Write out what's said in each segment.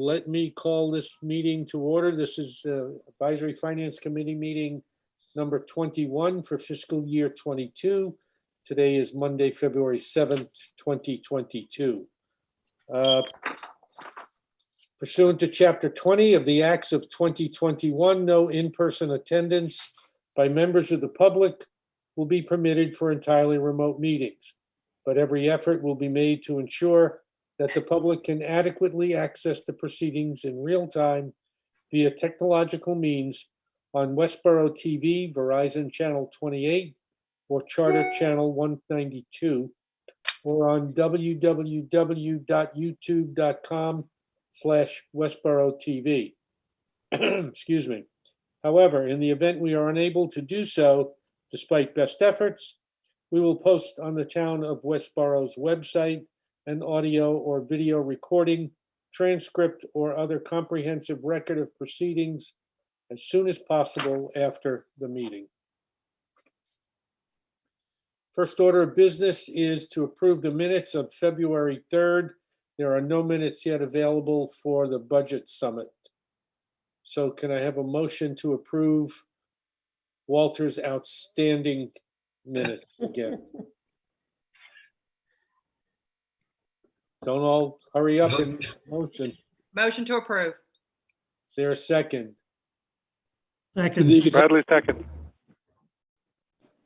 let me call this meeting to order. This is Advisory Finance Committee meeting number 21 for fiscal year 22. Today is Monday, February 7th, 2022. Pursuant to Chapter 20 of the Acts of 2021, no in-person attendance by members of the public will be permitted for entirely remote meetings, but every effort will be made to ensure that the public can adequately access the proceedings in real time via technological means on Westborough TV, Verizon Channel 28, or Charter Channel 192, or on www.youtube.com/Westborough TV. Excuse me. However, in the event we are unable to do so, despite best efforts, we will post on the Town of Westborough's website an audio or video recording, transcript, or other comprehensive record of proceedings as soon as possible after the meeting. First order of business is to approve the minutes of February 3rd. There are no minutes yet available for the budget summit. So can I have a motion to approve Walter's outstanding minutes again? Don't all hurry up and motion. Motion to approve. Is there a second? Second. Bradley, second.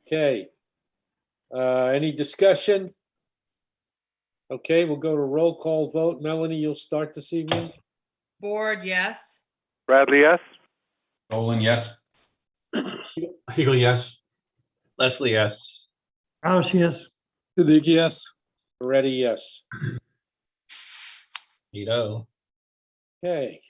Okay. Any discussion? Okay, we'll go to roll call vote. Melanie, you'll start this evening. Board, yes. Bradley, yes. Nolan, yes. Hegel, yes. Leslie, yes. House, yes. Siddiqui, yes. Ready, yes. Neato. Okay.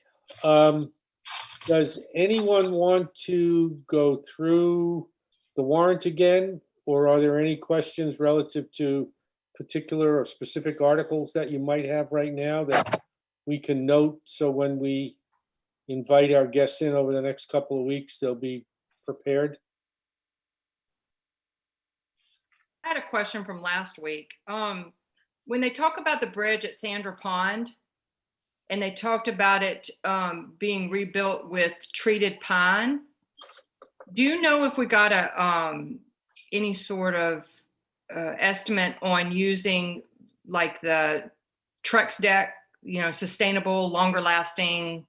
Does anyone want to go through the warrant again? Or are there any questions relative to particular or specific articles that you might have right now that we can note, so when we invite our guests in over the next couple of weeks, they'll be prepared? I had a question from last week. When they talk about the bridge at Sandra Pond, and they talked about it being rebuilt with treated pine, do you know if we got any sort of estimate on using like the Trex deck, sustainable, longer lasting,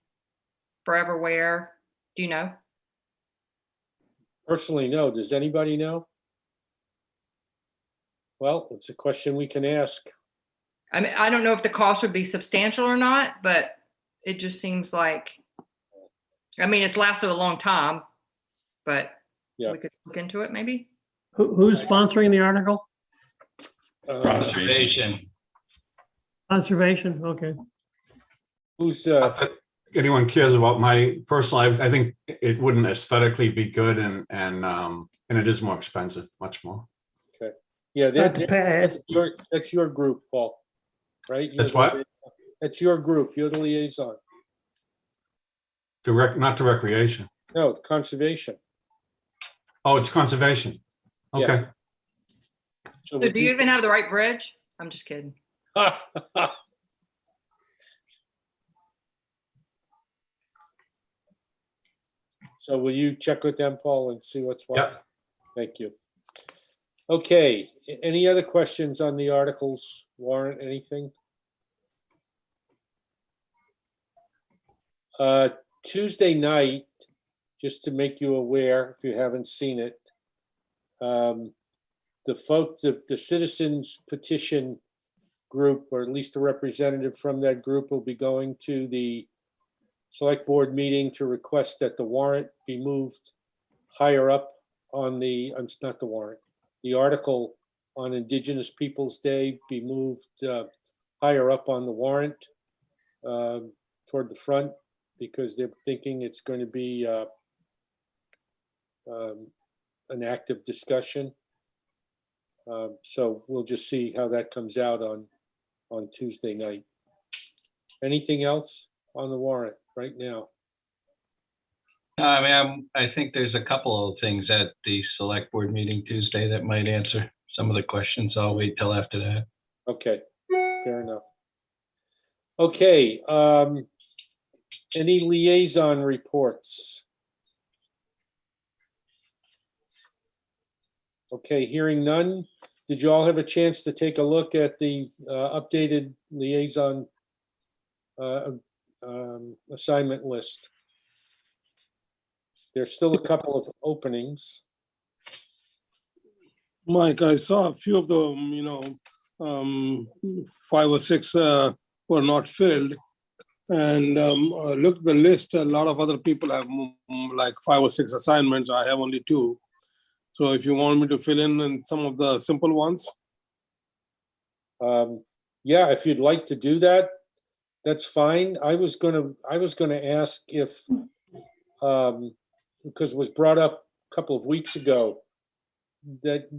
forever wear? Do you know? Personally, no. Does anybody know? Well, it's a question we can ask. I mean, I don't know if the cost would be substantial or not, but it just seems like, it's lasted a long time, but Yeah. we could look into it maybe. Who's sponsoring the article? Conservation. Conservation, okay. Who's Not that anyone cares about my personal, I think it wouldn't aesthetically be good, and it is more expensive, much more. yeah, That depends. that's your group, Paul, right? That's what? That's your group. You're the liaison. Not to recreation. No, conservation. Oh, it's conservation. Okay. So do you even have the right bridge? I'm just kidding. So will you check with them, Paul, and see what's what? Yeah. Thank you. Okay, any other questions on the articles, warrant, anything? Tuesday night, just to make you aware, if you haven't seen it, the citizens petition group, or at least a representative from that group, will be going to the select board meeting to request that the warrant be moved higher up on the, not the warrant, the article on Indigenous Peoples Day be moved higher up on the warrant toward the front, because they're thinking it's going to be an active discussion. So we'll just see how that comes out on Tuesday night. Anything else on the warrant right now? I think there's a couple of things at the select board meeting Tuesday that might answer some of the questions. I'll wait till after that. Okay, fair enough. Okay, Any liaison reports? Okay, hearing none. Did you all have a chance to take a look at the updated liaison assignment list? There's still a couple of openings. Mike, I saw a few of them, 5 or 6 were not filled. And I looked at the list, a lot of other people have like 5 or 6 assignments. I have only 2. So if you want me to fill in some of the simple ones. Yeah, if you'd like to do that, that's fine. I was gonna ask if, because it was brought up a couple of weeks ago, that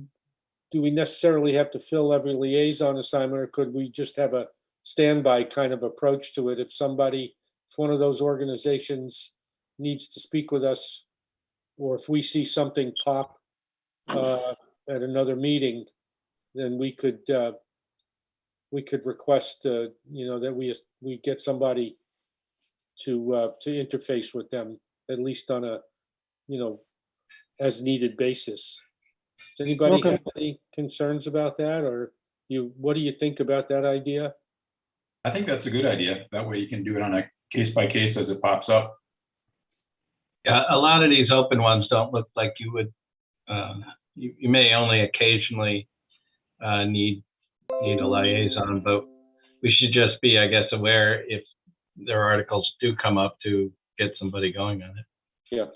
do we necessarily have to fill every liaison assignment, or could we just have a standby kind of approach to it? If one of those organizations needs to speak with us, or if we see something pop at another meeting, then we could request, that we get somebody to interface with them, at least on a, as needed basis. Does anybody Okay. have any concerns about that, or what do you think about that idea? I think that's a good idea. That way you can do it on a case by case as it pops up. Yeah, a lot of these open ones don't look like you would, you may only occasionally need a liaison, but we should just be, I guess, aware if their articles do come up to get somebody going on it. Yeah.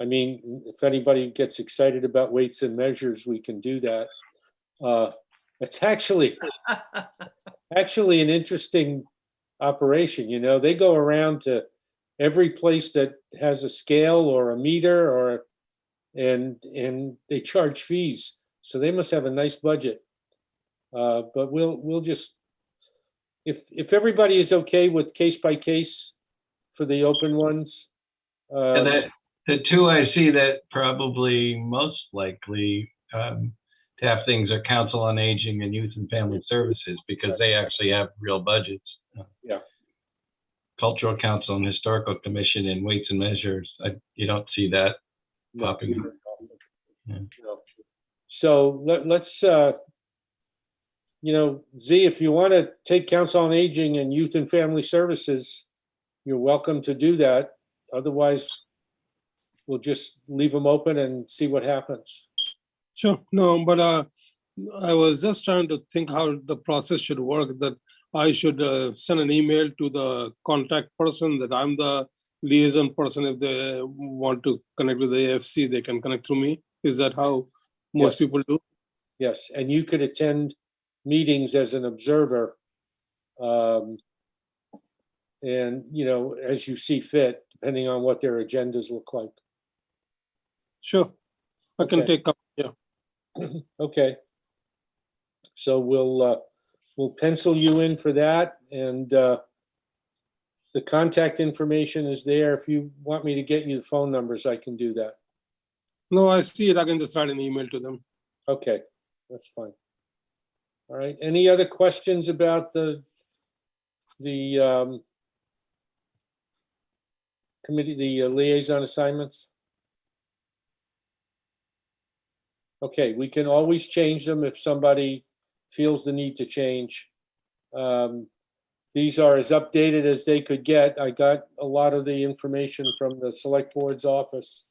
I mean, if anybody gets excited about weights and measures, we can do that. It's actually an interesting operation. They go around to every place that has a scale or a meter and they charge fees. So they must have a nice budget. But we'll just, if everybody is okay with case by case for the open ones. And the 2 I see that probably most likely to have things are Council on Aging and Youth and Family Services, because they actually have real budgets. Yeah. Cultural Council and Historical Commission and Weights and Measures, you don't see that popping up. Yeah. So let's, Z, if you want to take Council on Aging and Youth and Family Services, you're welcome to do that. Otherwise, we'll just leave them open and see what happens. Sure. No, but I was just trying to think how the process should work, that I should send an email to the contact person that I'm the liaison person. If they want to connect with the AFC, they can connect to me. Is that how most people do? Yes, and you could attend meetings as an observer, and as you see fit, depending on what their agendas look like. Sure. I can Okay. take up. Yeah. Okay. So we'll pencil you in for that, and the contact information is there. If you want me to get you the phone numbers, I can do that. No, I see it. I can just write an email to them. Okay, that's fine. All right. Any other questions about the committee, the liaison assignments? Okay, we can always change them if somebody feels the need to change. These are as updated as they could get. I got a lot of the information from the Select Board's office,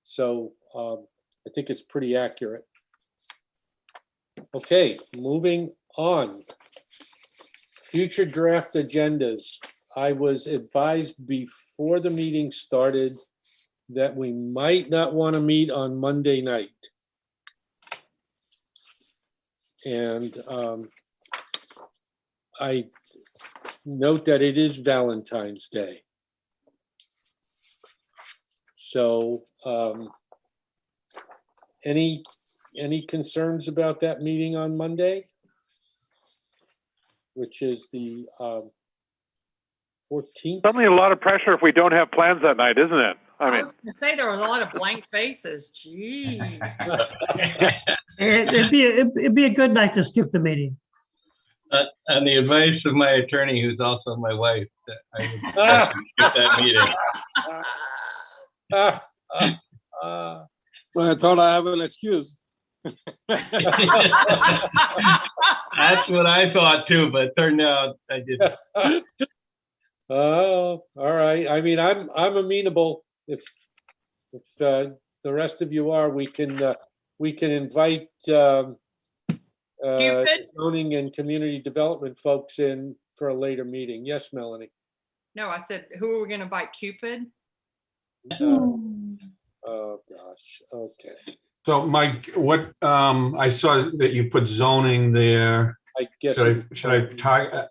so I think it's pretty accurate. Okay, moving on. Future draft agendas. I was advised before the meeting started that we might not want to meet on Monday night. And I note that it is Valentine's Day. So any concerns about that meeting on Monday, which is the 14th? Suddenly a lot of pressure if we don't have plans that night, isn't it? I was gonna say there were a lot of blank faces. Jeez. It'd be a good night to skip the meeting. On the advice of my attorney, who's also my wife, that I would suggest we skip that meeting. I thought I have an excuse. That's what I thought too, but it turned out I didn't. Oh, all right. I mean, I'm amenable. If the rest of you are, we can invite Cupid? zoning and community development folks in for a later meeting. Yes, Melanie. No, I said, who are we gonna invite? Cupid? Oh gosh. Okay. So Mike, what, I saw that you put zoning there. I guess. Should I target?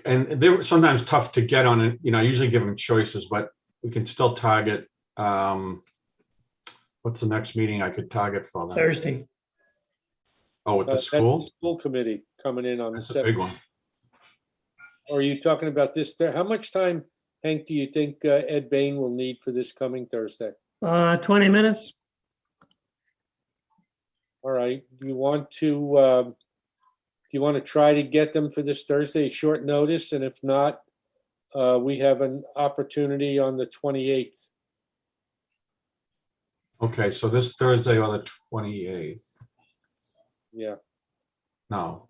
And they're sometimes tough to get on it. You know, I usually give them choices, but we can still target. What's the next meeting I could target for them? Thursday. Oh, with the that's school? School committee coming in on That's the a big 7th. one. Or are you talking about this? How much time, Hank, do you think Ed Bain will need for this coming Thursday? 20 minutes. All right. Do you want to try to get them for this Thursday, short notice? And if not, we have an opportunity on the 28th. Okay, so this Thursday or the 28th? Yeah. No.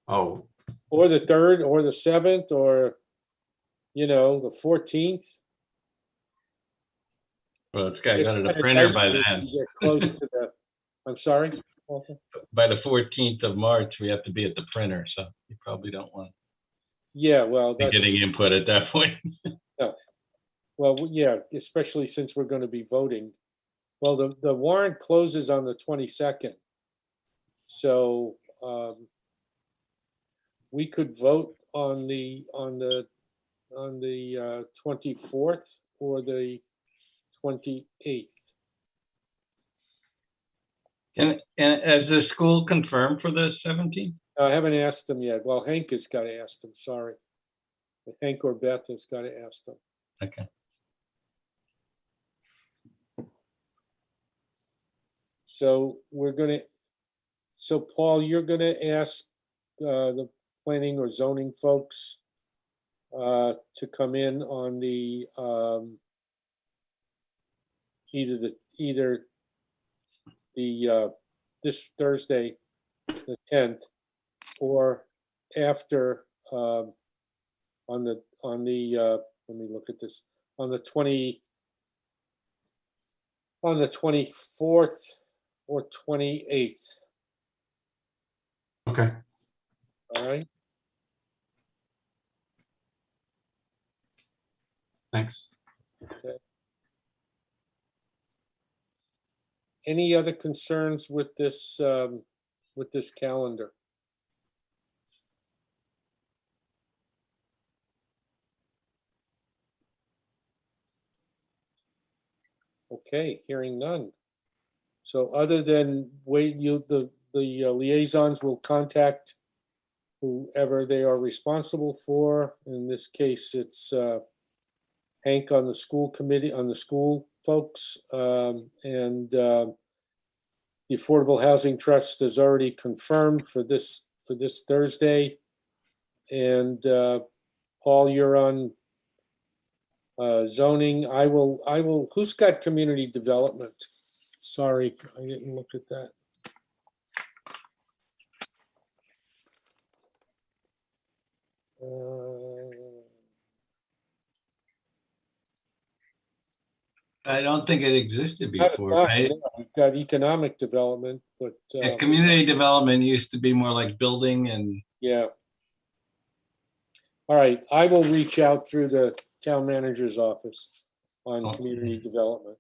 Oh, Or the 3rd or the 7th or, the 14th. Well, it's got to go to the kinda printer tight by because then. we get close to the, I'm sorry, Walter? By the 14th of March, we have to be at the printer, so you probably don't want Yeah, well, to be that's, getting input at that point. well, yeah, especially since we're going to be voting. Well, the warrant closes on the 22nd. So we could vote on the 24th or the 28th. And has the school confirmed for the 17th? I haven't asked them yet. Well, Hank has got to ask them, sorry. Hank or Beth has got to ask them. Okay. So so Paul, you're gonna ask the planning or zoning folks to come in on the either the this Thursday, the 10th, or after on the let me look at this, on the 24th or 28th. okay. All right. Thanks. Any other concerns with this calendar? Okay, hearing none. So other than the liaisons will contact whoever they are responsible for. In this case, it's Hank on the school committee, on the school folks, and the Affordable Housing Trust is already confirmed for this Thursday. And Paul, you're on zoning. I will. Who's got community development? Sorry, I didn't look at that. I don't think it existed Not before, assigned, right? no. We've got economic development, but Yeah, community development used to be more like building and yeah. All right, I will reach out through the town manager's office on Okay. community development.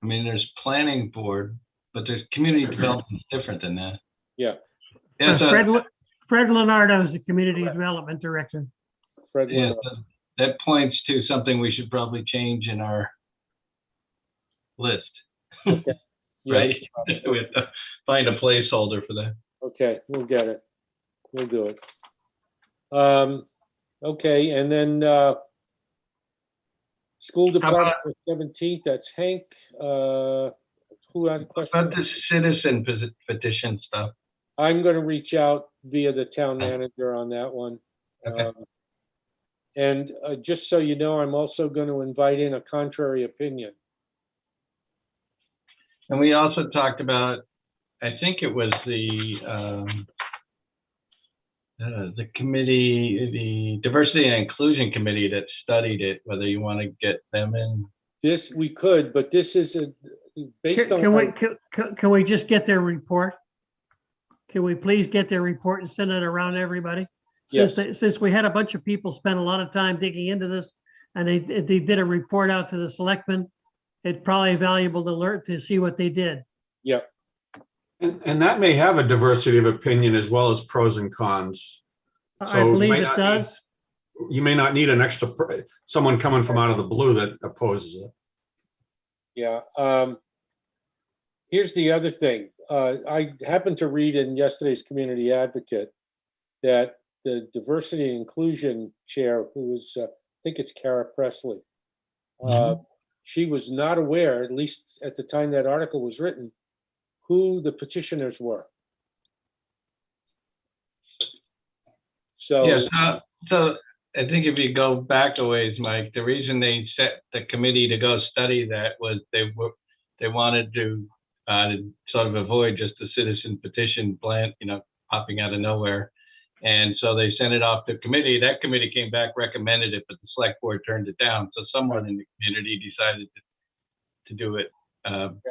I mean, there's planning board, but there's community development different than that. Yeah. Yeah, so, Fred Leonardo is the Community Development Director. Fred yeah, Leonard. so that points to something we should probably change in our list, Okay. Yeah, right? We have to find a placeholder for that. okay, we'll get it. We'll do it. Okay, and then school department 17th, that's Hank. Who had a About question? the citizen petition stuff. I'm going to reach out via the town manager on that one. Okay. And just so you know, I'm also going to invite in a contrary opinion. And we also talked about, I think it was the committee, the Diversity and Inclusion Committee that studied it, whether you want to get them in. This, we could, but this is based on. Can we just get their report? Can we please get their report and send it around to everybody? Yes. Since we had a bunch of people spend a lot of time digging into this and they did a report out to the selectmen, it's probably valuable to learn to see what they did. Yeah. And that may have a diversity of opinion as well as pros and cons. I So believe it does. You may not need an extra, someone coming from out of the blue that opposes it. Yeah. Here's the other thing. I happened to read in yesterday's Community Advocate that the Diversity and Inclusion Chair, who is, I think it's Kara Presley, she was not aware, at least at the time that article was written, who the petitioners were. So, yeah, so I think if you go back a ways, Mike, the reason they set the committee to go study that was they wanted to sort of avoid just a citizen petition popping out of nowhere. And so they sent it off to committee. That committee came back, recommended it, but the select board turned it down. So someone in the community decided to do it,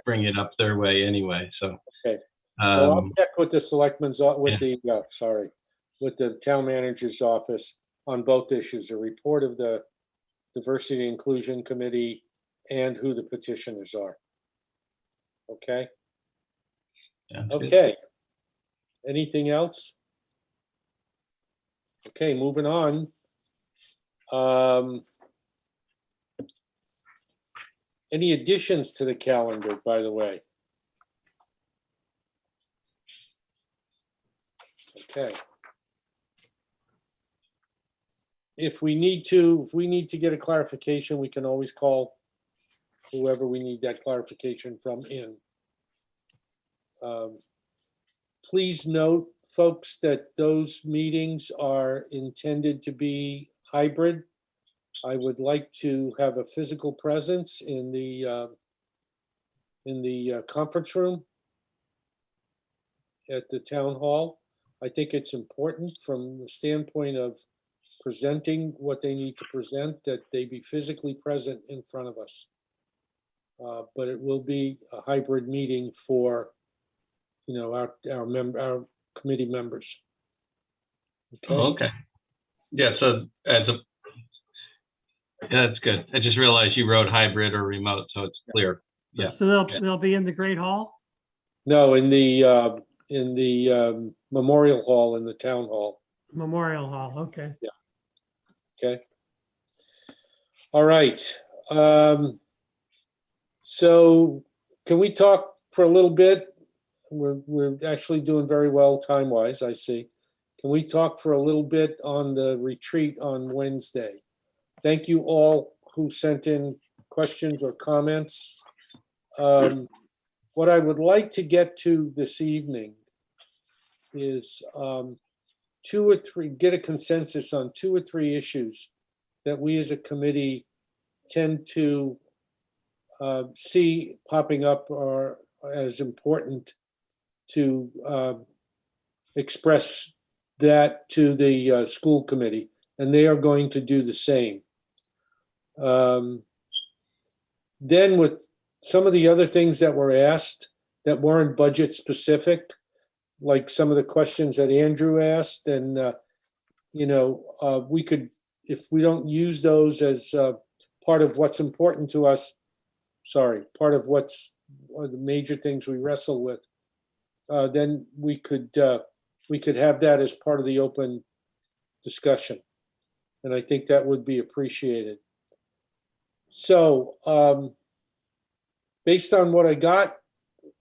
bring it up their way anyway. So okay. Well, I'll check with the selectman's, with the town manager's office on both issues, a report of the Diversity and Inclusion Committee and who the petitioners are. Okay. Yeah, okay. Good. Anything else? Okay, moving on. Any additions to the calendar, by the way? Okay. If we need to get a clarification, we can always call whoever we need that clarification from in. Please note, folks, that those meetings are intended to be hybrid. I would like to have a physical presence in the conference room at the town hall. I think it's important from the standpoint of presenting what they need to present, that they be physically present in front of us. But it will be a hybrid meeting for, our committee members. Okay. Oh, okay. Yeah. So that's good. I just realized you wrote hybrid or remote, so it's clear. Yeah. So they'll be in the Great Hall? No, in the Memorial Hall in the town hall. Memorial Hall. Okay. Yeah. Okay. All right. So can we talk for a little bit? We're actually doing very well time-wise, I see. Can we talk for a little bit on the retreat on Wednesday? Thank you all who sent in questions or comments. What I would like to get to this evening is get a consensus on 2 or 3 issues that we as a committee tend to see popping up or as important to express that to the school committee, and they are going to do the same. Then with some of the other things that were asked that weren't budget specific, like some of the questions that Andrew asked, and we could, if we don't use those as part of what's important to us, part of what's one of the major things we wrestle with, then we could have that as part of the open discussion, and I think that would be appreciated. So, based on what I got,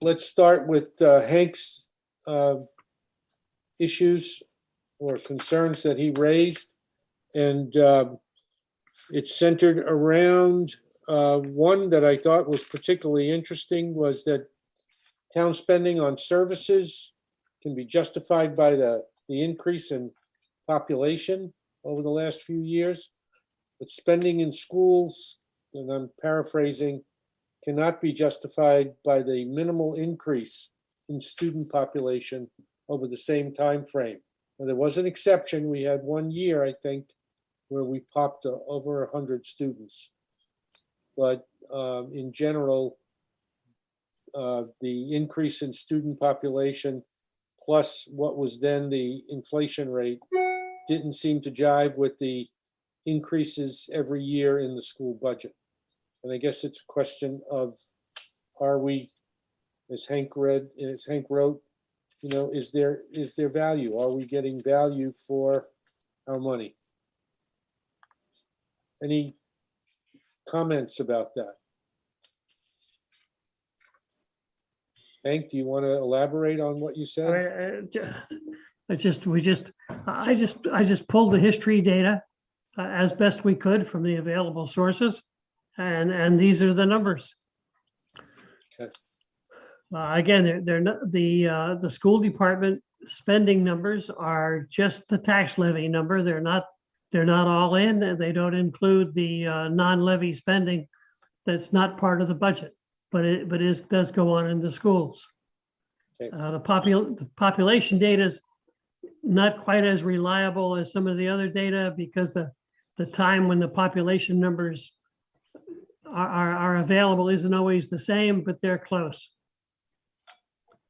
let's start with Hank's issues or concerns that he raised, and it's centered around one that I thought was particularly interesting, was that town spending on services can be justified by the increase in population over the last few years. But spending in schools, and I'm paraphrasing, cannot be justified by the minimal increase in student population over the same time frame. And there was an exception. We had 1 year, I think, where we popped over 100 students. But in general, the increase in student population plus what was then the inflation rate didn't seem to jive with the increases every year in the school budget. And I guess it's a question of, are we, as Hank wrote, you know, is there value? Are we getting value for our money? Any comments about that? Hank, do you want to elaborate on what you said? I just pulled the history data as best we could from the available sources, and these are the numbers. Okay. Again, they're not the school department spending numbers are just the tax levy number. They're not all in, and they don't include the non-levy spending that's not part of the budget, but it does go on in the schools. Okay. The population data is not quite as reliable as some of the other data because the time when the population numbers are available isn't always the same, but they're close.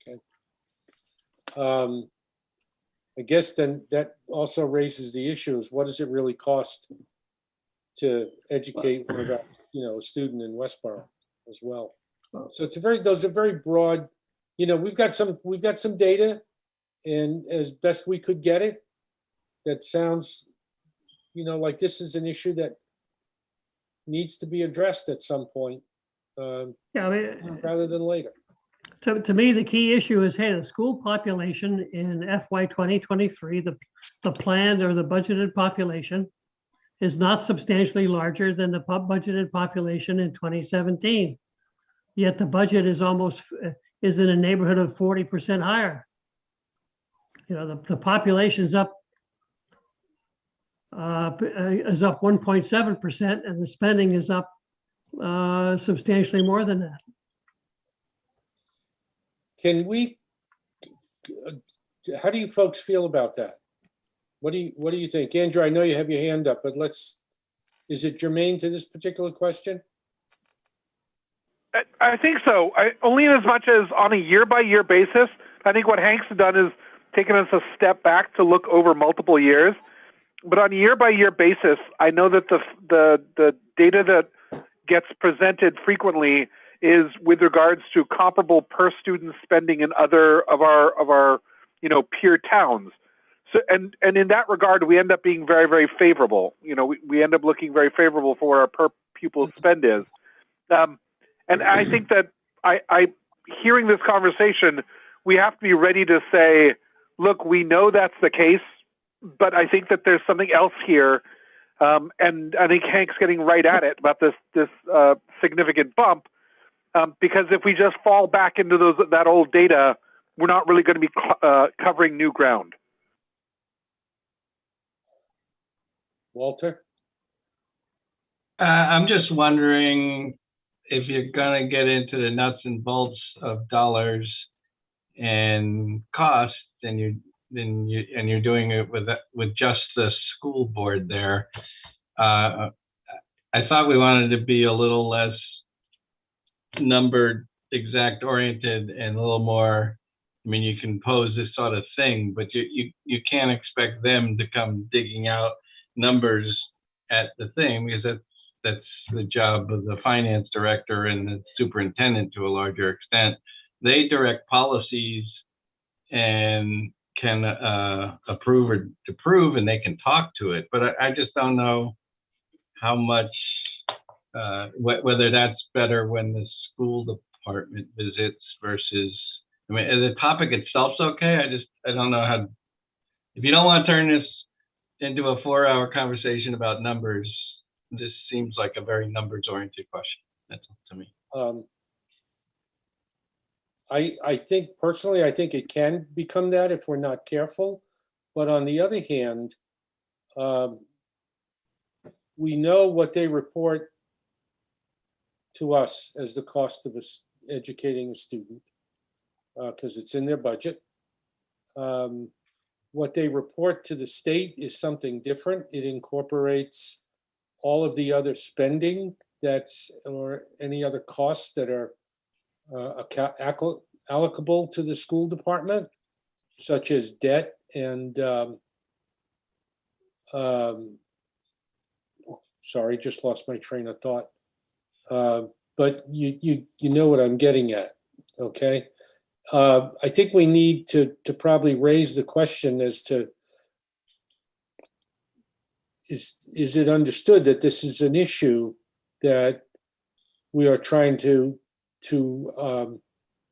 Okay. I guess then that also raises the issue is, what does it really cost to educate about, you know, a student in Westborough as well? So it's those are very broad, you know, we've got some data, and as best we could get it, that sounds, you know, like this is an issue that needs to be addressed at some point, Yeah, I mean, rather than later. to me, the key issue is, hey, the school population in FY 2023, the planned or the budgeted population is not substantially larger than the budgeted population in 2017. Yet the budget is is in a neighborhood of 40% higher. You know, the population's up is up 1.7%, and the spending is up substantially more than that. How do you folks feel about that? What do you think? Andrew, I know you have your hand up, but is it germane to this particular question? I think so. Only in as much as on a year-by-year basis, I think what Hank's done is taken us a step back to look over multiple years. But on a year-by-year basis, I know that the data that gets presented frequently is with regards to comparable per student spending in other of our you know, peer towns. So and in that regard, we end up being very, very favorable. You know, we end up looking very favorable for what our per pupil spend is. And I think that I hearing this conversation, we have to be ready to say, look, we know that's the case, but I think that there's something else here. And I think Hank's getting right at it about this significant bump, because if we just fall back into that old data, we're not really going to be covering new ground. Walter? I'm just wondering if you're going to get into the nuts and bolts of dollars and cost, and you're doing it with just the school board there. I thought we wanted to be a little less numbered, exact oriented, and a little more. I mean, you can pose this sort of thing, but you can't expect them to come digging out numbers at the thing, because that's the job of the finance director and the superintendent to a larger extent. They direct policies and can approve or disapprove, and they can talk to it. But I just don't know how much, whether that's better when the school department visits versus, I mean, the topic itself's okay. I don't know how, if you don't want to turn this into a 4-hour conversation about numbers, this seems like a very numbers-oriented question. That's up to me. I think personally, I think it can become that if we're not careful. But on the other hand, we know what they report to us as the cost of educating a student, because it's in their budget. What they report to the state is something different. It incorporates all of the other spending or any other costs that are allocable to the school department, such as debt and sorry, just lost my train of thought. But you know what I'm getting at, okay? I think we need to probably raise the question as to is it understood that this is an issue that we are trying to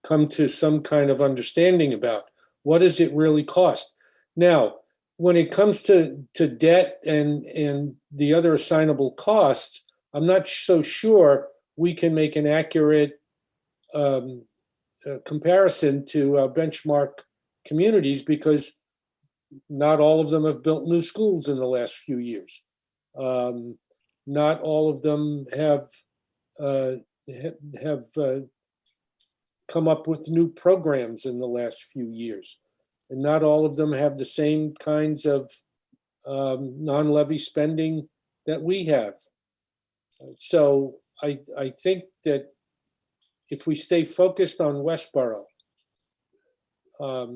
come to some kind of understanding about? What does it really cost? Now, when it comes to debt and the other assignable costs, I'm not so sure we can make an accurate comparison to benchmark communities, because not all of them have built new schools in the last few years. Not all of them have come up with new programs in the last few years. And not all of them have the same kinds of non-levy spending that we have. So I think that if we stay focused on Westborough, I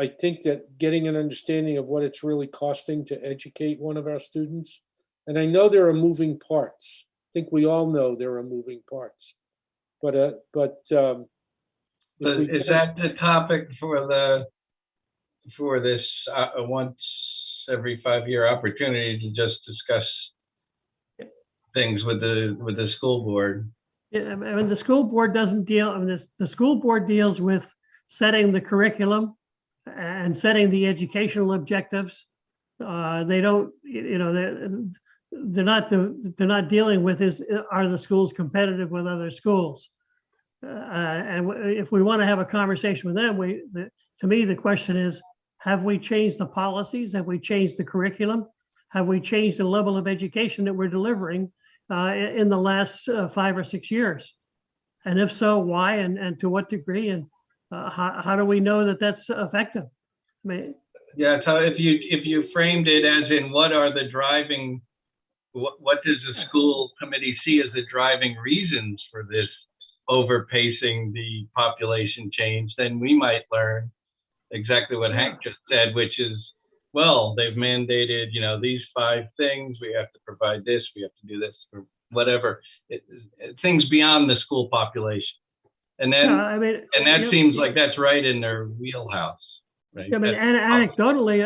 think that getting an understanding of what it's really costing to educate one of our students, and I know there are moving parts. I think we all know there are moving parts, but Is that the topic for this once every 5-year opportunity to just discuss things with the school board? Yeah, I mean, the school board doesn't deal, I mean, the school board deals with setting the curriculum and setting the educational objectives. They don't, they're not dealing with are the schools competitive with other schools? And if we want to have a conversation with them, to me, the question is, have we changed the policies? Have we changed the curriculum? Have we changed the level of education that we're delivering in the last 5 or 6 years? And if so, why and to what degree? And how do we know that that's effective? I mean, yeah. So if you framed it as in what does the school committee see as the driving reasons for this overpacing the population change, then we might learn exactly what Hank just said, which is, well, they've mandated, these 5 things. We have to provide this. We have to do this, or whatever. Things beyond the school population, and then that seems like that's right in their wheelhouse, right? I mean, anecdotally,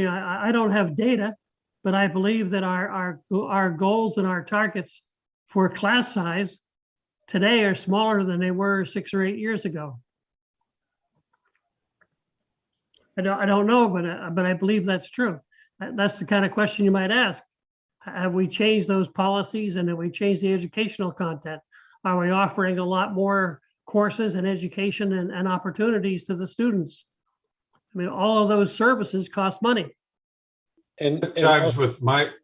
I don't have data, but I believe that our goals and our targets for class size today are smaller than they were 6 or 8 years ago. I don't know, but I believe that's true. That's the kind of question you might ask. Have we changed those policies, and have we changed the educational content? Are we offering a lot more courses and education and opportunities to the students? I mean, all of those services cost money. And jives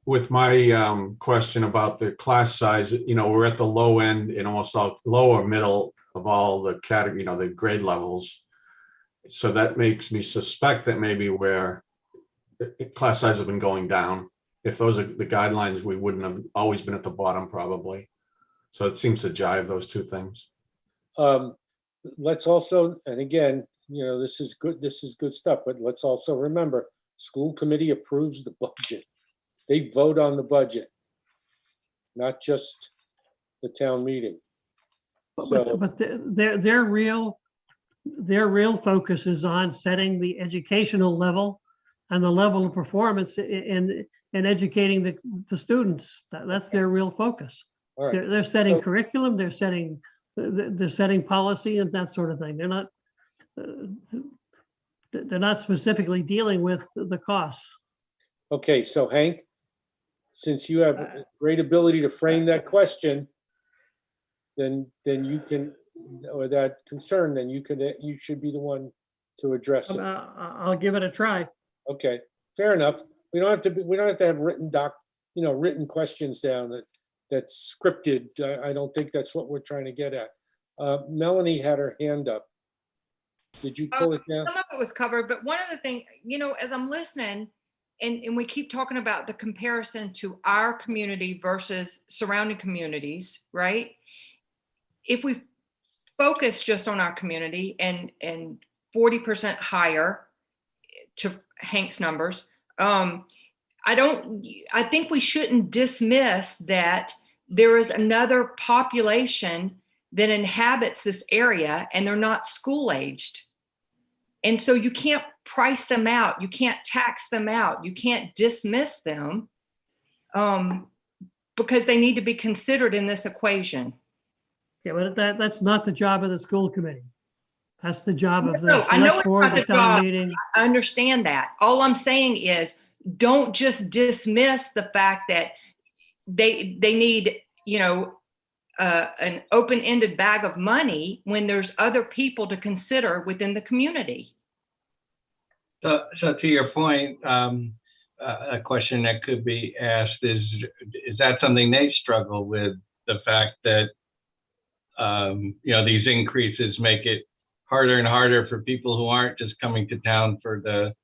with my question about the class size. We're at the low end in almost all lower middle of all the category, the grade levels. So that makes me suspect that maybe where class size have been going down. If those are the guidelines, we wouldn't have always been at the bottom, probably. So it seems to jive those two things. Let's also, and again, this is good stuff, but let's also remember, school committee approves the budget. They vote on the budget, not just the town meeting. So, but their real focus is on setting the educational level and the level of performance in educating the students. That's their real focus. right. They're setting curriculum, they're setting policy and that sort of thing. They're not specifically dealing with the costs. Okay, so Hank, since you have a great ability to frame that question, then you can concern, then you should be the one to address it. I'll give it a try. Okay, fair enough. We don't have to have written questions down that's scripted. I don't think that's what we're trying to get at. Melanie had her hand up. Did you pull it down? Some of it was covered, but one of the things, as I'm listening, and we keep talking about the comparison to our community versus surrounding communities, right? If we focus just on our community and 40% higher to Hank's numbers, I think we shouldn't dismiss that there is another population that inhabits this area and they're not school aged. And so you can't price them out. You can't tax them out. You can't dismiss them because they need to be considered in this equation. Yeah, but that's not the job of the school committee. That's the job of the I know select it's board, not the the town job. meeting. I understand that. All I'm saying is don't just dismiss the fact that they need, an open-ended bag of money when there's other people to consider within the community. So to your point, a question that could be asked is that something they struggle with, the fact that, these increases make it harder and harder for people who aren't just coming to town for the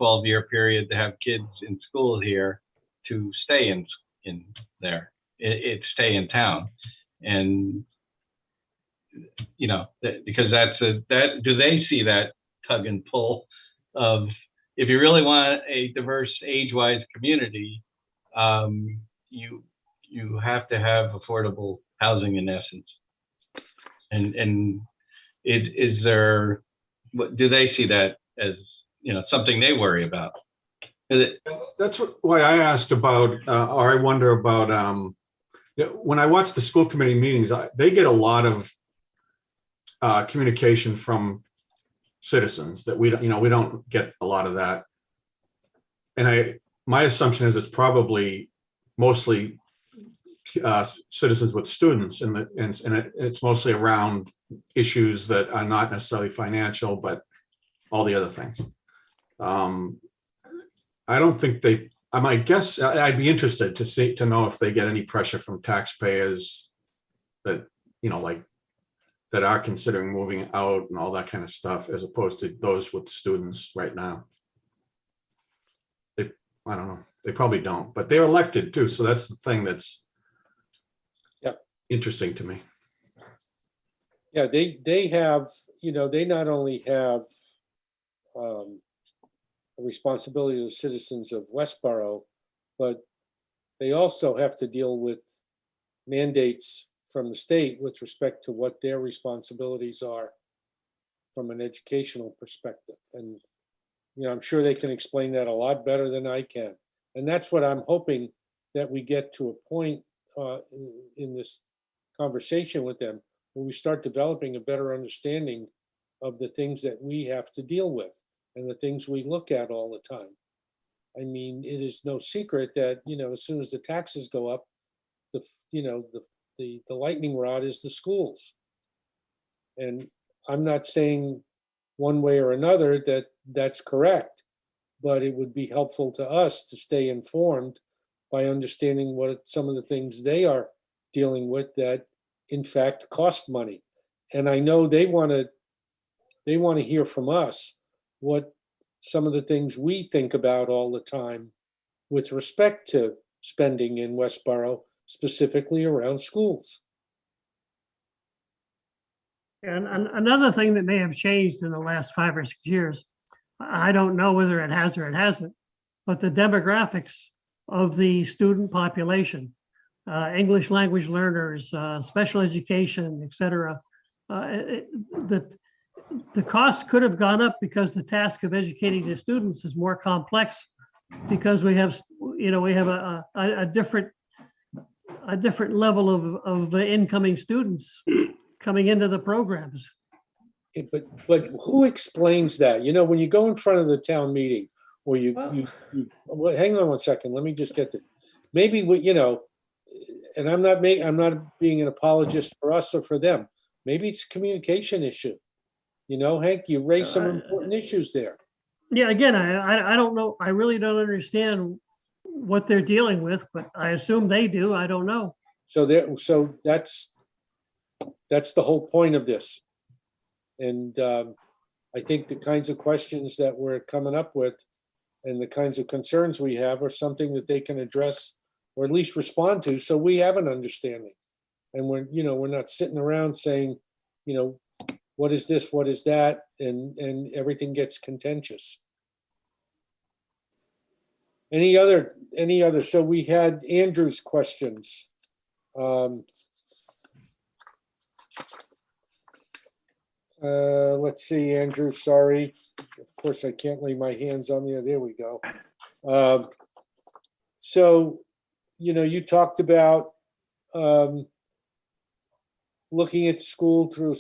12-year period to have kids in school here to stay in there, stay in town. And, because do they see that tug and pull of, if you really want a diverse age-wise community, you have to have affordable housing in essence. And is there, do they see that as, something they worry about? That's why I asked about, or I wonder about, when I watch the school committee meetings, they get a lot of communication from citizens that we don't get a lot of that. And my assumption is it's probably mostly citizens with students, and it's mostly around issues that are not necessarily financial, but all the other things. I don't think I might guess I'd be interested to know if they get any pressure from taxpayers that, that are considering moving out and all that kind of stuff, as opposed to those with students right now. I don't know. They probably don't, but they're elected too. So that's the thing that's interesting to me. Yeah, they have, they not only have a responsibility to the citizens of Westborough, but they also have to deal with mandates from the state with respect to what their responsibilities are from an educational perspective. And, I'm sure they can explain that a lot better than I can. And that's what I'm hoping, that we get to a point in this conversation with them where we start developing a better understanding of the things that we have to deal with and the things we look at all the time. I mean, it is no secret that, as soon as the taxes go up, the lightning rod is the schools. And I'm not saying one way or another that that's correct, but it would be helpful to us to stay informed by understanding what some of the things they are dealing with that in fact cost money. And I know they want to hear from us what some of the things we think about all the time with respect to spending in Westborough, specifically around schools. And another thing that may have changed in the last 5 or 6 years, I don't know whether it has or it hasn't, but the demographics of the student population, English language learners, special education, et cetera, the cost could have gone up because the task of educating the students is more complex, because we have a different level of incoming students coming into the programs. But who explains that? When you go in front of the town meeting, or well, hang on one second. Let me just get to, maybe and I'm not being an apologist for us or for them, Maybe it's a communication issue. You know, Hank, you raised some important issues there. Yeah, again, I don't know. I really don't understand what they're dealing with, but I assume they do. I don't know. So that's the whole point of this. And I think the kinds of questions that we're coming up with and the kinds of concerns we have are something that they can address or at least respond to, so we have an understanding. And we're not sitting around saying, what is this, what is that, and everything gets contentious. Any other? So we had Andrew's questions. Let's see, Andrew, sorry. Of course, I can't lay my hands on you. There we go. So, you talked about looking at the school through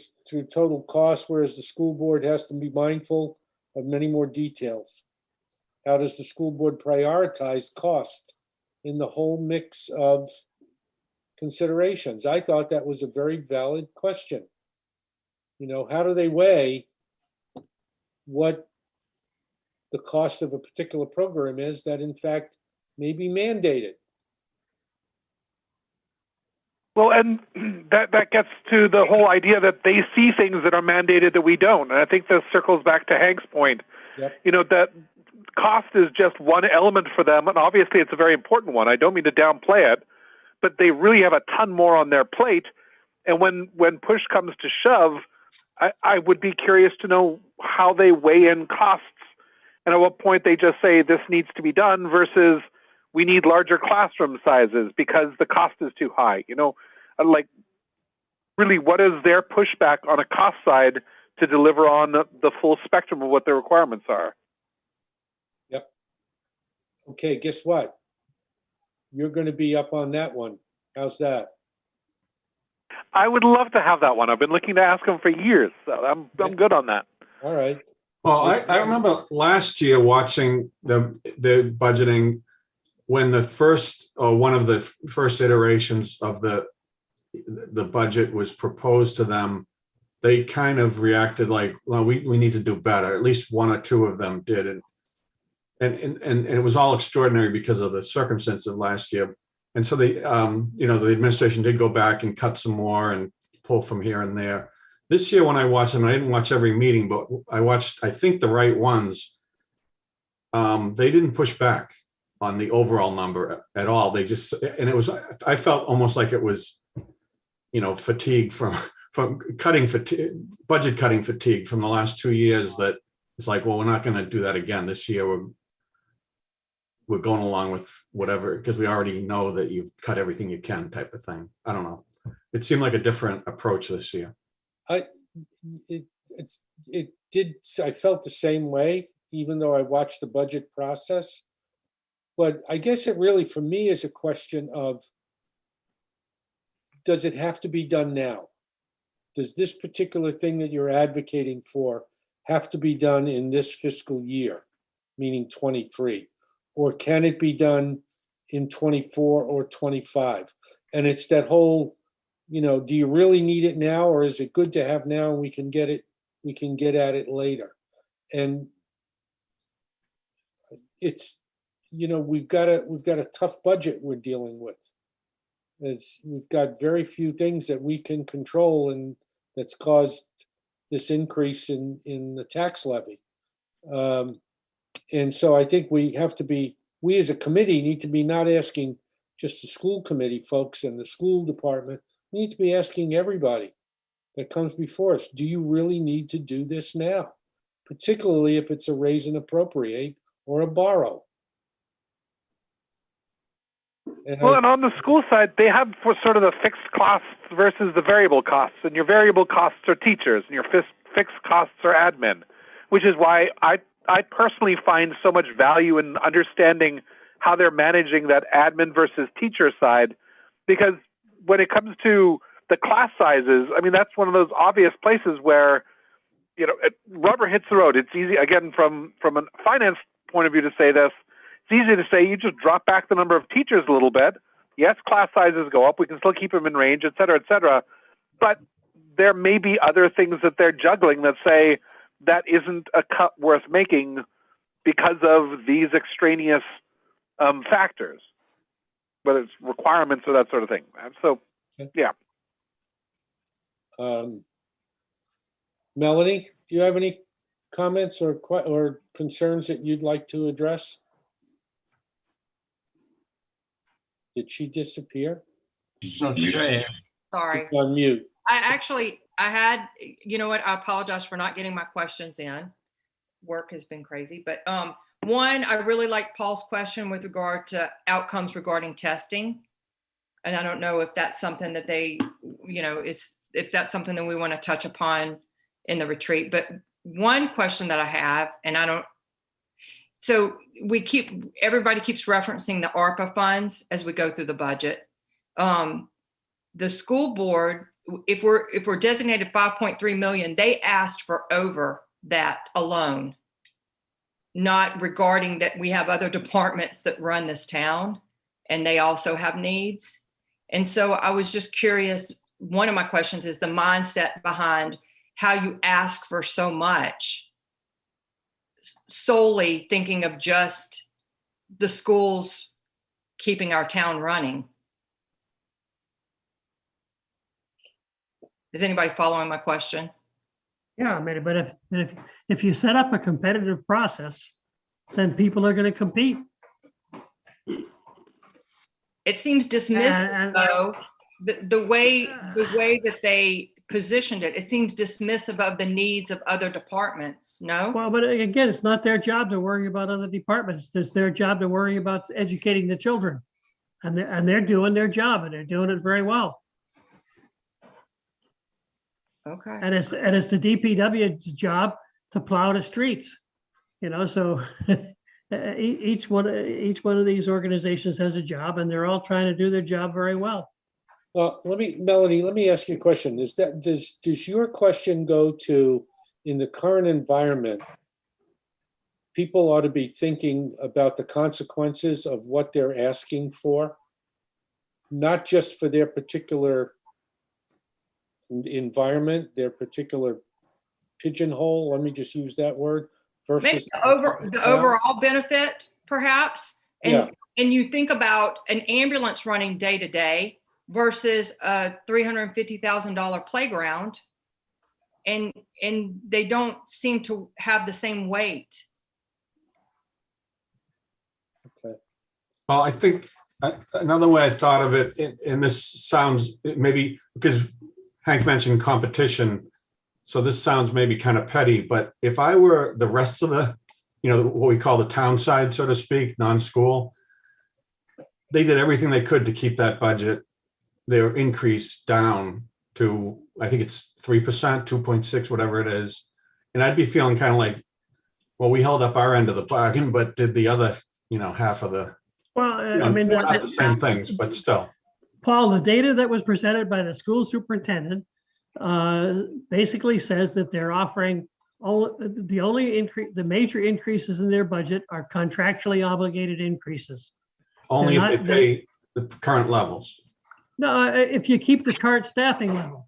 total cost, whereas the school board has to be mindful of many more details. How does the school board prioritize cost in the whole mix of considerations? I thought that was a very valid question. How do they weigh what the cost of a particular program is that in fact may be mandated? Well, and that gets to the whole idea that they see things that are mandated that we don't. And I think this circles back to Hank's point. Yep. That cost is just one element for them. And obviously it's a very important one. I don't mean to downplay it, but they really have a ton more on their plate. And when push comes to shove, I would be curious to know how they weigh in costs and at what point they just say this needs to be done versus we need larger classroom sizes because the cost is too high. Like really what is their pushback on a cost side to deliver on the full spectrum of what their requirements are? Yep. Okay, guess what? You're going to be up on that one. How's that? I would love to have that one. I've been looking to ask them for years. So I'm good on that. All right. Well, I remember last year watching the budgeting when the first or one of the first iterations of the budget was proposed to them. They kind of reacted like, well, we need to do better. At least one or two of them did. And it was all extraordinary because of the circumstances of last year. And so the administration did go back and cut some more and pull from here and there. This year when I watched them, I didn't watch every meeting, but I watched, I think, the right ones. They didn't push back on the overall number at all. They just, and it was, I felt almost like it was, fatigue from cutting fatigue, budget cutting fatigue from the last 2 years that it's like, well, we're not going to do that again this year. We're going along with whatever, because we already know that you've cut everything you can type of thing. I don't know. It seemed like a different approach this year. I felt the same way, even though I watched the budget process. But I guess it really, for me, is a question of, does it have to be done now? Does this particular thing that you're advocating for have to be done in this fiscal year, meaning 23? Or can it be done in 24 or 25? And it's that whole, do you really need it now, or is it good to have now and we can get at it later? And it's, we've got a tough budget we're dealing with. We've got very few things that we can control, and that's caused this increase in the tax levy. And so I think we as a committee need to be not asking just the school committee folks and the school department. We need to be asking everybody that comes before us, do you really need to do this now? Particularly if it's a raise and appropriate or a borrow. And on the school side, they have for sort of the fixed costs versus the variable costs. And your variable costs are teachers, and your fixed costs are admin, which is why I personally find so much value in understanding how they're managing that admin versus teacher side, because when it comes to the class sizes, I mean, that's one of those obvious places where, rubber hits the road. It's easy, again, from a finance point of view to say this, it's easy to say you just drop back the number of teachers a little bit. Yes, class sizes go up. We can still keep them in range, et cetera, et cetera. But there may be other things that they're juggling that say that isn't a cut worth making because of these extraneous factors, whether it's requirements or that sort of thing. So, yeah. Melanie, do you have any comments or concerns that you'd like to address? Did she disappear? No, she's right here. Sorry. She's on mute. I had, you know what? I apologize for not getting my questions in. Work has been crazy, but one, I really like Paul's question with regard to outcomes regarding testing. And I don't know if that's something that they, if that's something that we want to touch upon in the retreat. But one question that I have, so everybody keeps referencing the ARPA funds as we go through the budget. The school board, if we're designated 5.3 million, they asked for over that alone, not regarding that we have other departments that run this town and they also have needs. And so I was just curious, one of my questions is the mindset behind how you ask for so much, solely thinking of just the schools keeping our town running. Is anybody following my question? Yeah, I mean, but if you set up a competitive process, then people are going to compete. It seems dismissive, though. The way that they positioned it, it seems dismissive of the needs of other departments. No. Well, but again, it's not their job to worry about other departments. It's their job to worry about educating the children, and they're doing their job, and they're doing it very well. Okay. And it's the DPW's job to plow the streets, so each one of these organizations has a job, and they're all trying to do their job very well. Well, Melanie, let me ask you a question. Does your question go to, in the current environment, people ought to be thinking about the consequences of what they're asking for, not just for their particular environment, their particular pigeonhole, let me just use that word, versus maybe the overall benefit, perhaps. And you think about an ambulance running day to day versus a $350,000 playground, and they don't seem to have the same weight. Okay. Well, I think another way I thought of it, and this sounds maybe because Hank mentioned competition, so this sounds maybe kind of petty, but if I were the rest of the, what we call the town side, so to speak, non-school, they did everything they could to keep that budget, their increase down to, I think it's 3%, 2.6, whatever it is. And I'd be feeling kind of like, well, we held up our end of the bargain, but did the other, half of the, well, I mean, not the same things, but still. Paul, the data that was presented by the school superintendent basically says that they're offering the major increases in their budget are contractually obligated increases. Only if they pay the current levels. No, if you keep the current staffing level.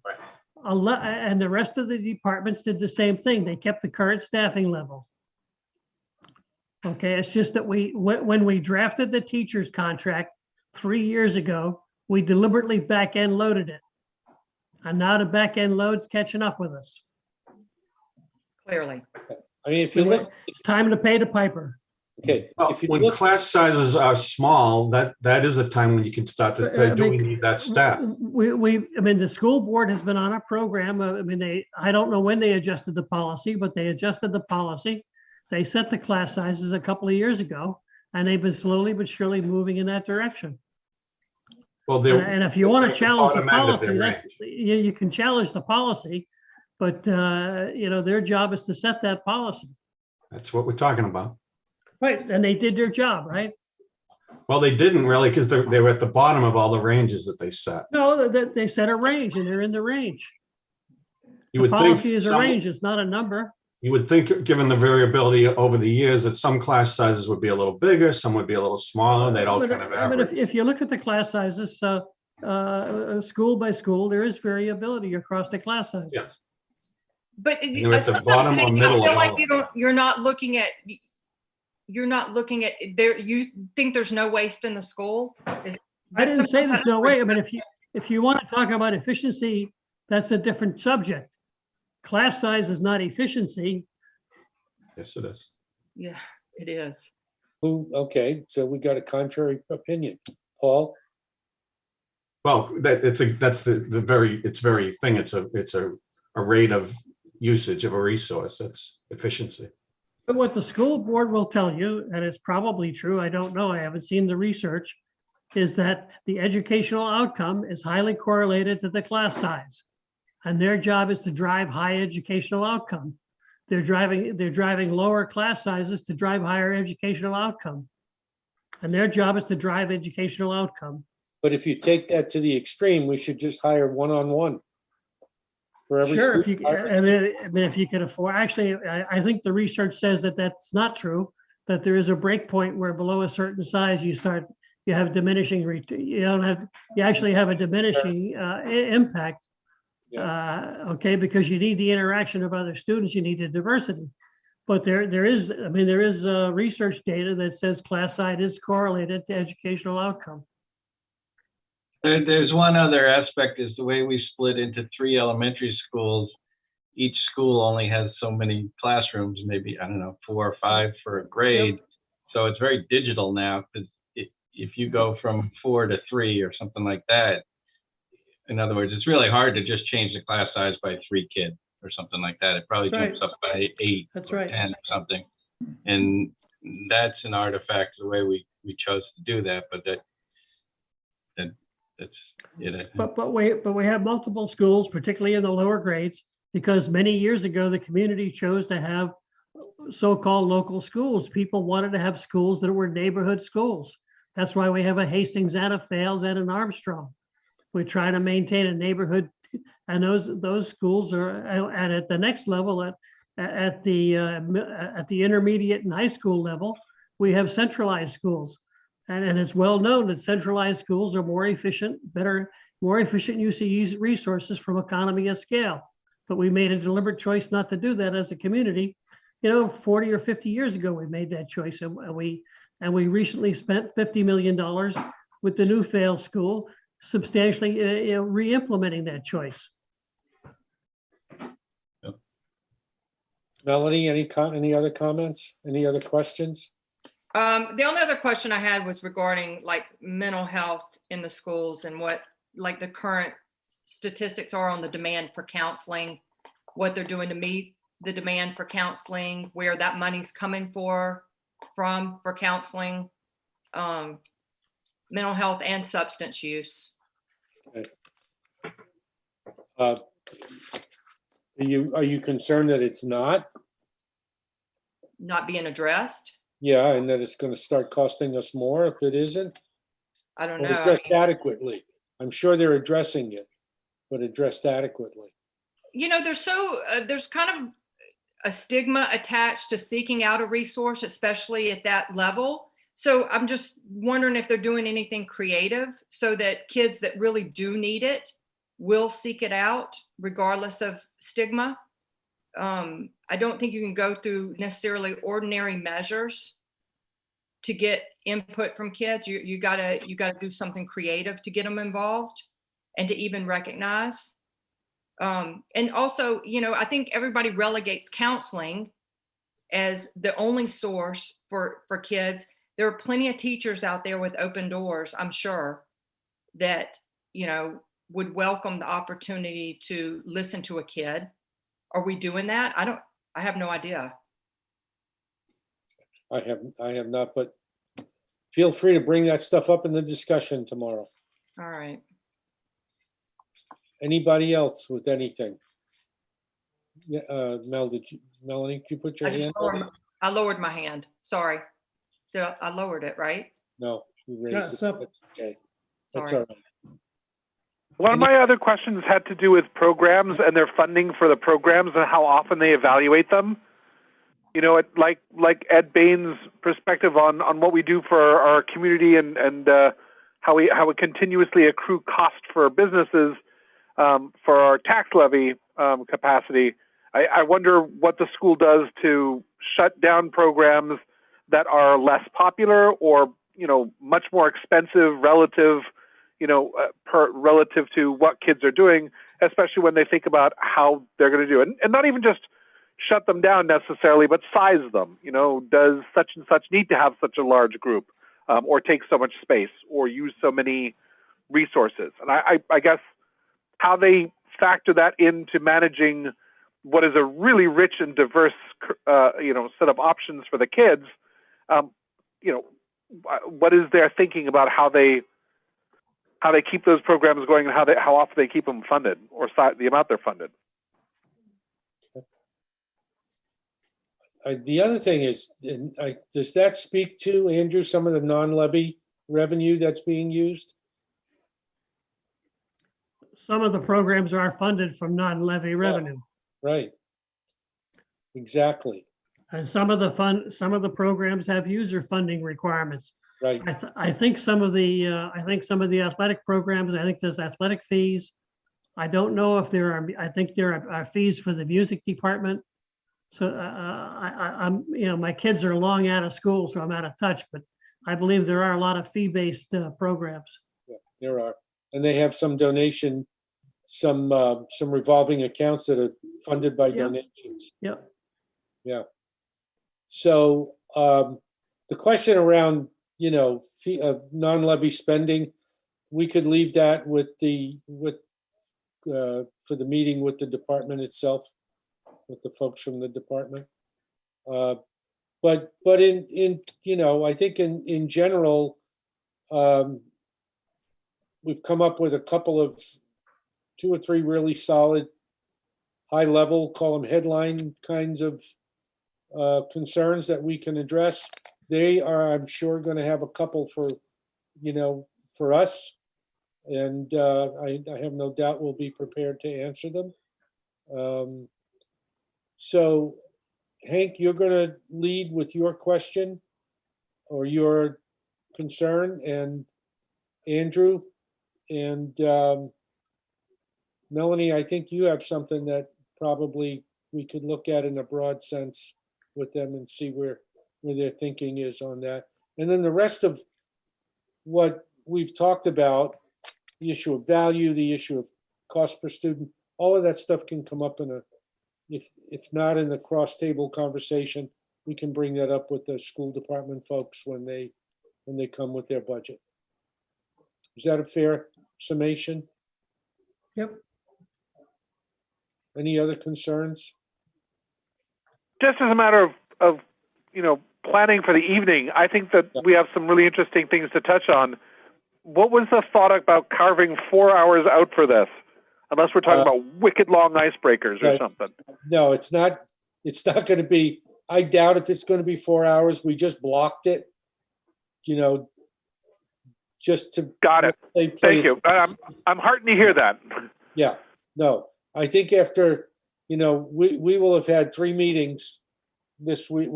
And the rest of the departments did the same thing. They kept the current staffing level. Okay, it's just that when we drafted the teacher's contract 3 years ago, we deliberately back-end loaded it. And now the back-end load's catching up with us. Clearly. I mean, if you look, it's time to pay the piper. Okay. Well, when class sizes are small, that is a time when you can start to say, do we need that staff? I mean, the school board has been on a program. I don't know when they adjusted the policy, but they adjusted the policy. They set the class sizes a couple of years ago, and they've been slowly but surely moving in that direction. Well, and if you want to challenge the policy, you can challenge the policy, but their job is to set that policy. That's what we're talking about. Right, and they did their job, right? Well, they didn't really, because they were at the bottom of all the ranges that they set. No, they set a range, and they're in the range. You would think policy is a range; it's not a number. You would think, given the variability over the years, that some class sizes would be a little bigger, some would be a little smaller. They'd all kind of average. If you look at the class sizes, school by school, there is variability across the class size. Yeah. But You're at the sometimes bottom or maybe middle I feel of like all. you're not looking at there. You think there's no waste in the school? I didn't say there's no way. I mean, if you want to talk about efficiency, that's a different subject. Class size is not efficiency. Yes, it is. Yeah, it is. Okay, so we got a contrary opinion. Paul? Well, that's the very thing. It's a rate of usage of a resource. That's efficiency. But what the school board will tell you, and it's probably true, I don't know, I haven't seen the research, is that the educational outcome is highly correlated to the class size. And their job is to drive high educational outcome. They're driving lower class sizes to drive higher educational outcome. And their job is to drive educational outcome. But if you take that to the extreme, we should just hire one-on-one for every Sure, student. I mean, if you can afford, actually, I think the research says that that's not true, that there is a break point where below a certain size, you have diminishing, you actually have a diminishing impact. Okay, because you need the interaction of other students, you need the diversity. But there is research data that says class size is correlated to educational outcome. There's one other aspect is the way we split into 3 elementary schools. Each school only has so many classrooms, maybe, I don't know, 4 or 5 for a grade. Yep. So it's very digital now, because if you go from 4 to 3 or something like that, in other words, it's really hard to just change the class size by 3 kids or something like that. It probably jumps up by 8 or 10 or something. And that's an artifact of the way we chose to do that, but that's it. But we have multiple schools, particularly in the lower grades, because many years ago, the community chose to have so-called local schools. People wanted to have schools that were neighborhood schools. That's why we have a Hastings and a Fales and an Armstrong. We try to maintain a neighborhood, and those schools are at the next level at the intermediate and high school level. We have centralized schools, and it's well known that centralized schools are more efficient use of resources from economy of scale. But we made a deliberate choice not to do that as a community. 40 or 50 years ago, we made that choice, and we recently spent $50 million with the new Fales school, substantially re-implementing that choice. Yep. Melanie, any other comments? Any other questions? The only other question I had was regarding like mental health in the schools and what like the current statistics are on the demand for counseling, what they're doing to meet the demand for counseling, where that money's coming from for counseling, mental health and substance use. Okay. Are you concerned that it's not being addressed? Yeah, and that it's going to start costing us more if it isn't? I don't know. Addressed adequately. I'm sure they're addressing it, but addressed adequately. There's kind of a stigma attached to seeking out a resource, especially at that level. So I'm just wondering if they're doing anything creative so that kids that really do need it will seek it out regardless of stigma. I don't think you can go through necessarily ordinary measures to get input from kids. You gotta do something creative to get them involved and to even recognize. And also, I think everybody relegates counseling as the only source for kids. There are plenty of teachers out there with open doors, I'm sure, that, would welcome the opportunity to listen to a kid. Are we doing that? I have no idea. I have not, but feel free to bring that stuff up in the discussion tomorrow. All right. Anybody else with anything? Yeah, Melanie, did you put your hand up? I lowered my hand. Sorry. I lowered it, right? No, you raised it. Okay. That's all right. One of my other questions had to do with programs and their funding for the programs and how often they evaluate them. Like Ed Bain's perspective on what we do for our community and how we continuously accrue cost for businesses for our tax levy capacity. I wonder what the school does to shut down programs that are less popular or, much more expensive relative, relative to what kids are doing, especially when they think about how they're going to do it. And not even just shut them down necessarily, but size them. Does such and such need to have such a large group or take so much space or use so many resources? And I guess how they factor that into managing what is a really rich and diverse, set of options for the kids. What is their thinking about how they keep those programs going and how often they keep them funded or the amount they're funded? The other thing is, does that speak to, Andrew, some of the non-levy revenue that's being used? Some of the programs are funded from non-levy revenue. Right. Exactly. And some of the programs have user funding requirements. Right. I think some of the athletic programs, I think there's athletic fees. I don't know if there are, I think there are fees for the music department. So I'm, my kids are long out of school, so I'm out of touch, but I believe there are a lot of fee-based programs. Yeah, there are. And they have some donation, some revolving accounts that are funded by donations. Yep. Yeah. So the question around, non-levy spending, we could leave that for the meeting with the department itself, with the folks from the department. But in I think in general, we've come up with a couple of 2 or 3 really solid, high level, call them headline kinds of concerns that we can address. They are, I'm sure, going to have a couple for us, and I have no doubt we'll be prepared to answer them. So, Hank, you're going to lead with your question or your concern, and Andrew and Melanie, I think you have something that probably we could look at in a broad sense with them and see where their thinking is on that. And then the rest of what we've talked about, the issue of value, the issue of cost per student, all of that stuff can come up in if not in the cross-table conversation, we can bring that up with the school department folks when they come with their budget. Is that a fair summation? Yep. Any other concerns? Just as a matter of planning for the evening, I think that we have some really interesting things to touch on. What was the thought about carving 4 hours out for this? Unless we're talking about wicked long icebreakers or something. No, it's not going to be, I doubt if it's going to be 4 hours. We just blocked it, just to. Got it. Thank you. I'm heartened to hear that. Yeah, no, I think after, we will have had 3 meetings this week.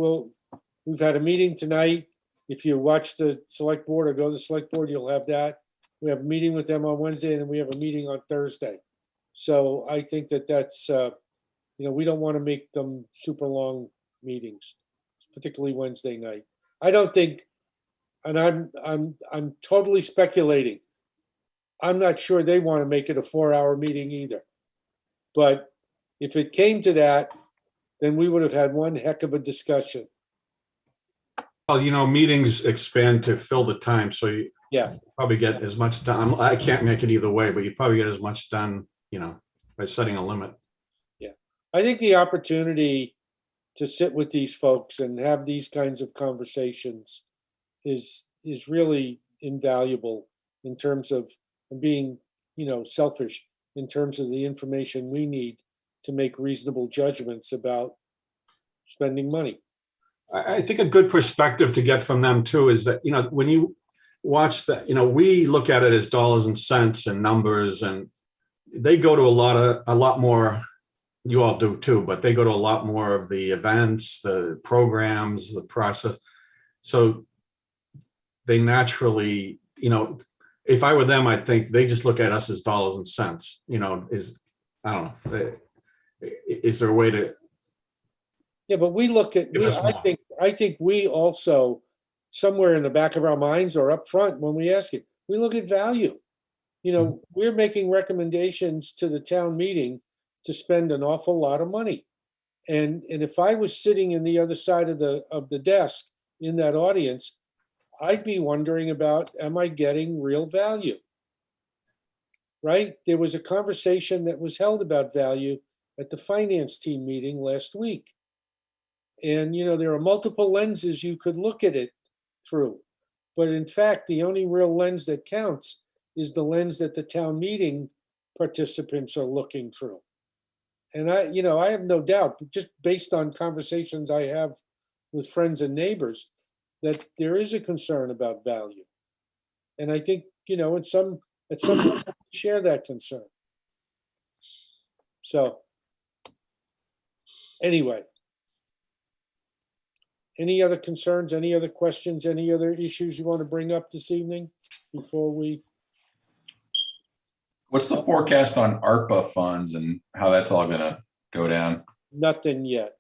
We've had a meeting tonight. If you watch the select board or go to the select board, you'll have that. We have a meeting with them on Wednesday, and then we have a meeting on Thursday. So I think that's, we don't want to make them super long meetings, particularly Wednesday night. I don't think, and I'm totally speculating. I'm not sure they want to make it a 4-hour meeting either. But if it came to that, then we would have had one heck of a discussion. Well, meetings expand to fill the time, so you probably get as much done. I can't make it either way, but you probably get as much done, by setting a limit. Yeah, I think the opportunity to sit with these folks and have these kinds of conversations is really invaluable in terms of being, selfish in terms of the information we need to make reasonable judgments about spending money. I think a good perspective to get from them too is that, when you watch that, we look at it as dollars and cents and numbers, and they go to a lot more, you all do too, but they go to a lot more of the events, the programs, the process. So they naturally, if I were them, I'd think they just look at us as dollars and cents, I don't know. Is there a way to? Yeah, but we look at, Give us more. I think we also, somewhere in the back of our minds or up front when we ask it, we look at value. We're making recommendations to the town meeting to spend an awful lot of money. And if I was sitting in the other side of the desk in that audience, I'd be wondering about, am I getting real value? Right? There was a conversation that was held about value at the finance team meeting last week. And, there are multiple lenses you could look at it through. But in fact, the only real lens that counts is the lens that the town meeting participants are looking through. And I have no doubt, just based on conversations I have with friends and neighbors, that there is a concern about value. And I think, at some point we share that concern. So anyway, any other concerns, any other questions, any other issues you want to bring up this evening before we? What's the forecast on ARPA funds and how that's all going to go down? Nothing yet.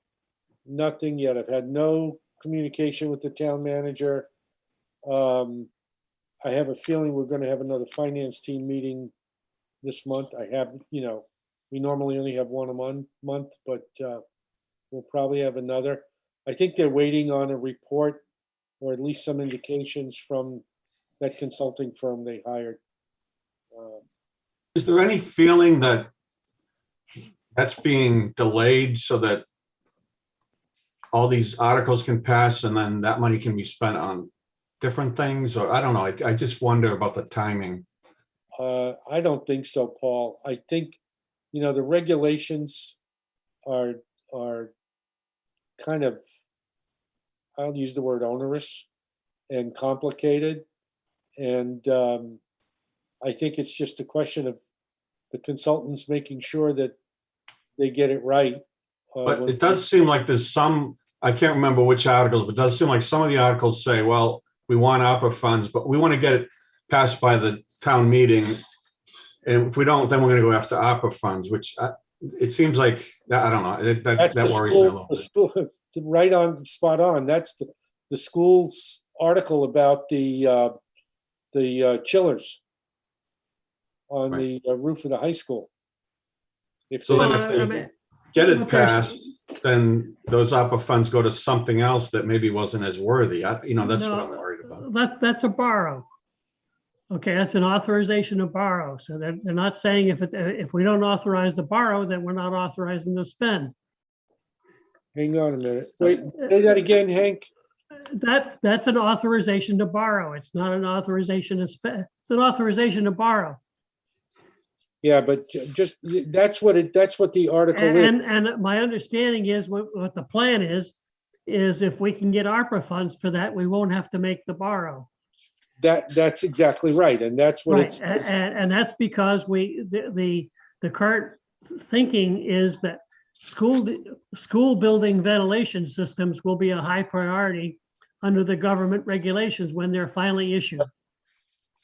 Nothing yet. I've had no communication with the town manager. I have a feeling we're going to have another finance team meeting this month. We normally only have one a month, but we'll probably have another. I think they're waiting on a report or at least some indications from that consulting firm they hired. Is there any feeling that that's being delayed so that all these articles can pass and then that money can be spent on different things? Or I don't know. I just wonder about the timing. I don't think so, Paul. I think, the regulations are kind of, I'll use the word onerous and complicated. And I think it's just a question of the consultants making sure that they get it right. But it does seem like there's some, I can't remember which articles, but it does seem like some of the articles say, well, we want ARPA funds, but we want to get it passed by the town meeting. And if we don't, then we're going to go after ARPA funds, which it seems like, I don't know, that worries me a little bit. School, right on, spot on. That's the school's article about the chillers on the roof of the high school. So then if they get it passed, then those ARPA funds go to something else that maybe wasn't as worthy. That's what I'm worried about. That's a borrow. Okay, that's an authorization to borrow. So they're not saying if we don't authorize the borrow, then we're not authorizing the spend. Hang on a minute. Wait, say that again, Hank. That's an authorization to borrow. It's not an authorization to spend. It's an authorization to borrow. Yeah, but just that's what the article is. And my understanding is what the plan is if we can get ARPA funds for that, we won't have to make the borrow. That's exactly right, and that's what it's. And that's because the current thinking is that school building ventilation systems will be a high priority under the government regulations when they're finally issued.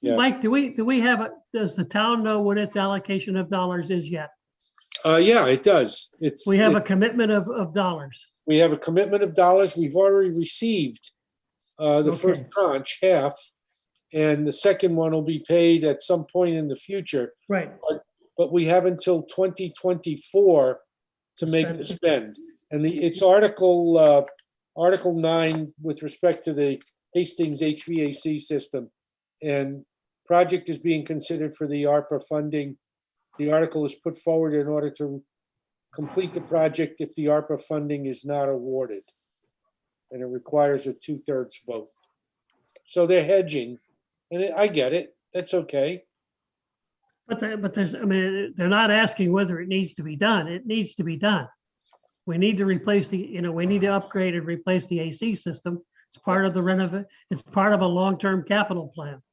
Yeah. Mike, does the town know what its allocation of dollars is yet? Yeah, it does. We have a commitment of dollars. We have a commitment of dollars. We've already received the first tranche, half, and the second one will be paid at some point in the future. Right. But we have until 2024 to make the spend. And it's Article 9 with respect to the Hastings HVAC system. And project is being considered for the ARPA funding. The article is put forward in order to complete the project if the ARPA funding is not awarded. And it requires a 2/3 vote. So they're hedging, and I get it. That's okay. But they're not asking whether it needs to be done. It needs to be done. We need to replace we need to upgrade and replace the AC system. It's part of it's part of a long-term capital plan.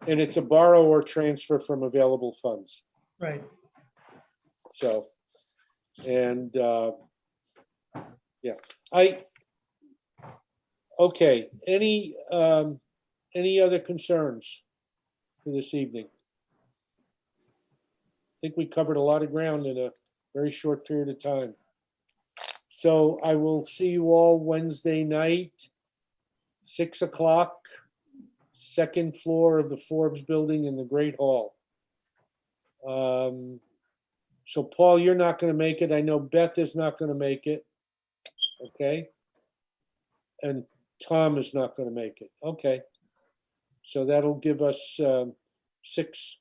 And it's a borrow or transfer from available funds. Right. So, and yeah, okay. Any other concerns? for this evening? I think we covered a lot of ground in a very short period of time. So I will see you all Wednesday night, 6 o'clock, second floor of the Forbes Building in the Great Hall. So Paul, you're not going to make it. I know Beth is not going to make it. Okay. And Tom is not going to make it. Okay. So that'll give us six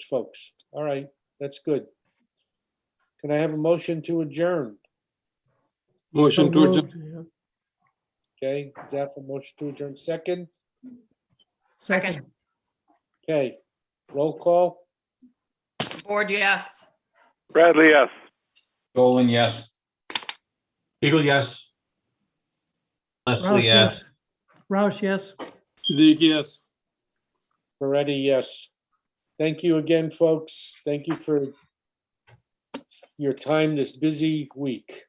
folks. All right. That's good. Can I have a motion to adjourn? Motion to adjourn. Yeah. Okay. Is that a motion to adjourn? Second? Second. Okay. Roll call. Board, yes. Bradley, yes. Dolan, yes. Eagle, yes. Roush, Leslie, yes. yes. Roush, yes. Siddiqui, yes. Moretti, yes. Thank you again, folks. Thank you for your time this busy week.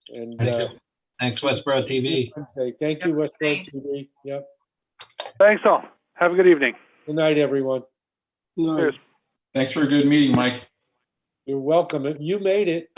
And Thank you. Thanks, Westborough TV. thank you, Yep, Westborough thanks. TV. Yep. Thanks all. Have a good evening. Good night, everyone. No. Cheers. Thanks for a good meeting, Mike. You're welcome. You made it.